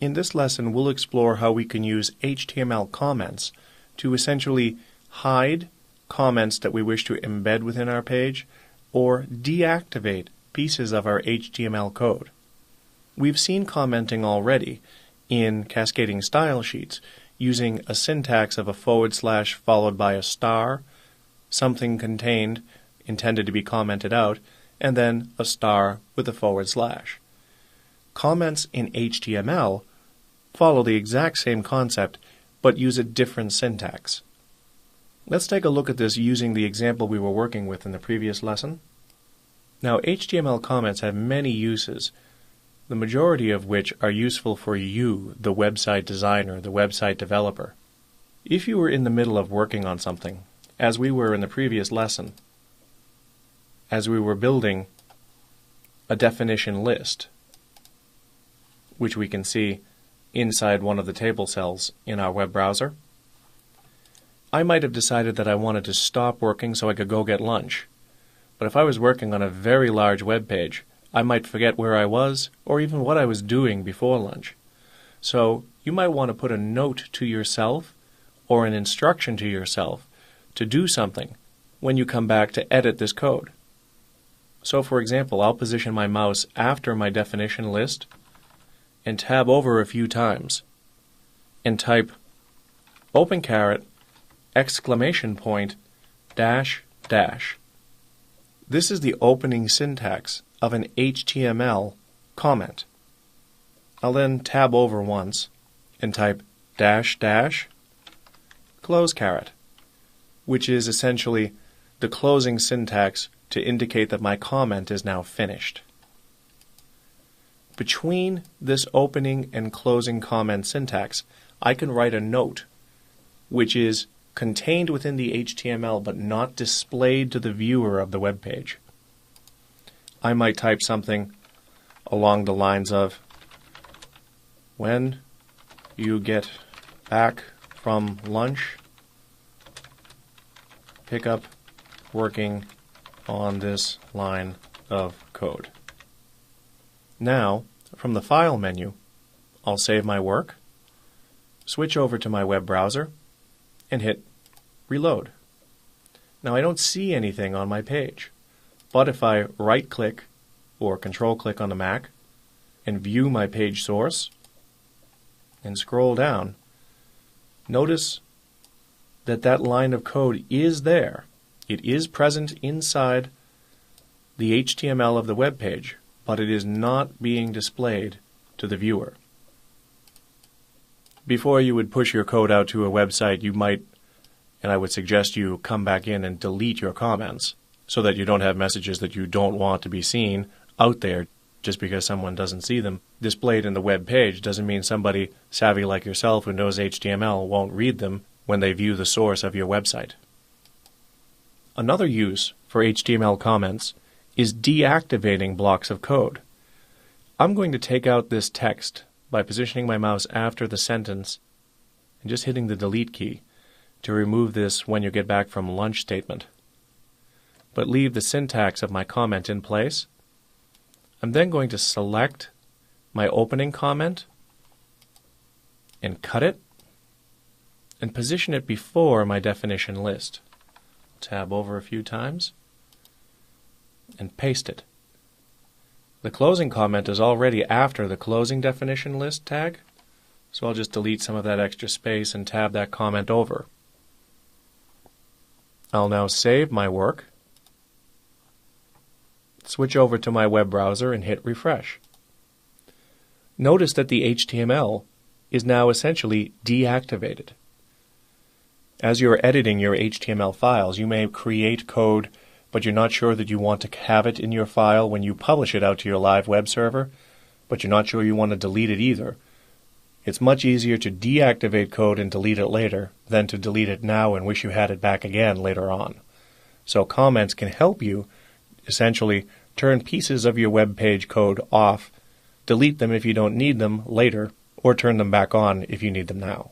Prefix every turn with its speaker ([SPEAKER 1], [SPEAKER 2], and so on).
[SPEAKER 1] In this lesson, we'll explore how we can use HTML comments to essentially hide comments that we wish to embed within our page or deactivate pieces of our HTML code. We've seen commenting already in cascading style sheets using a syntax of a / followed by a star, something contained intended to be commented out, and then a star with a /. Comments in HTML follow the exact same concept but use a different syntax. Let's take a look at this using the example we were working with in the previous lesson. Now, HTML comments have many uses, the majority of which are useful for you, the website designer, the website developer. If you were in the middle of working on something, as we were in the previous lesson, as we were building a definition list, which we can see inside one of the table cells in our web browser, I might have decided that I wanted to stop working so I could go get lunch. But if I was working on a very large web page, I might forget where I was or even what I was doing before lunch. So you might want to put a note to yourself or an instruction to yourself to do something when you come back to edit this code. So for example, I'll position my mouse after my definition list and tab over a few times and type !! !! This is the opening syntax of an HTML comment. I'll then tab over once and type !! which is essentially the closing syntax to indicate that my comment is now finished. Between this opening and closing comment syntax, I can write a note, which is contained within the HTML but not displayed to the viewer of the web page. I might type something along the lines of, when you get back from lunch, pick up working on this line of code. Now, from the File menu, I'll save my work, switch over to my web browser, and hit Reload. Now I don't see anything on my page, but if I right-click or control-click on the Mac and view my page source and scroll down, notice that that line of code is there. It is present inside the HTML of the web page, but it is not being displayed to the viewer. Before you would push your code out to a website, you might, and I would suggest you come back in and delete your comments so that you don't have messages that you don't want to be seen out there just because someone doesn't see them displayed in the web page. Doesn't mean somebody savvy like yourself who knows HTML won't read them when they view the source of your website. Another use for HTML comments is deactivating blocks of code. I'm going to take out this text by positioning my mouse after the sentence and just hitting the delete key to remove this when you get back from lunch statement, but leave the syntax of my comment in place. I'm then going to select my opening comment and cut it and position it before my definition list. Tab over a few times and paste it. The closing comment is already after the closing definition list tag, so I'll just delete some of that extra space and tab that comment over. I'll now save my work, switch over to my web browser and hit refresh. Notice that the HTML is now essentially deactivated. As you're editing your HTML files, you may create code, but you're not sure that you want to have it in your file when you publish it out to your live web server, but you're not sure you want to delete it either. It's much easier to deactivate code and delete it later than to delete it now and wish you had it back again later on. So comments can help you essentially turn pieces of your web page code off, delete them if you don't need them later, or turn them back on if you need them now.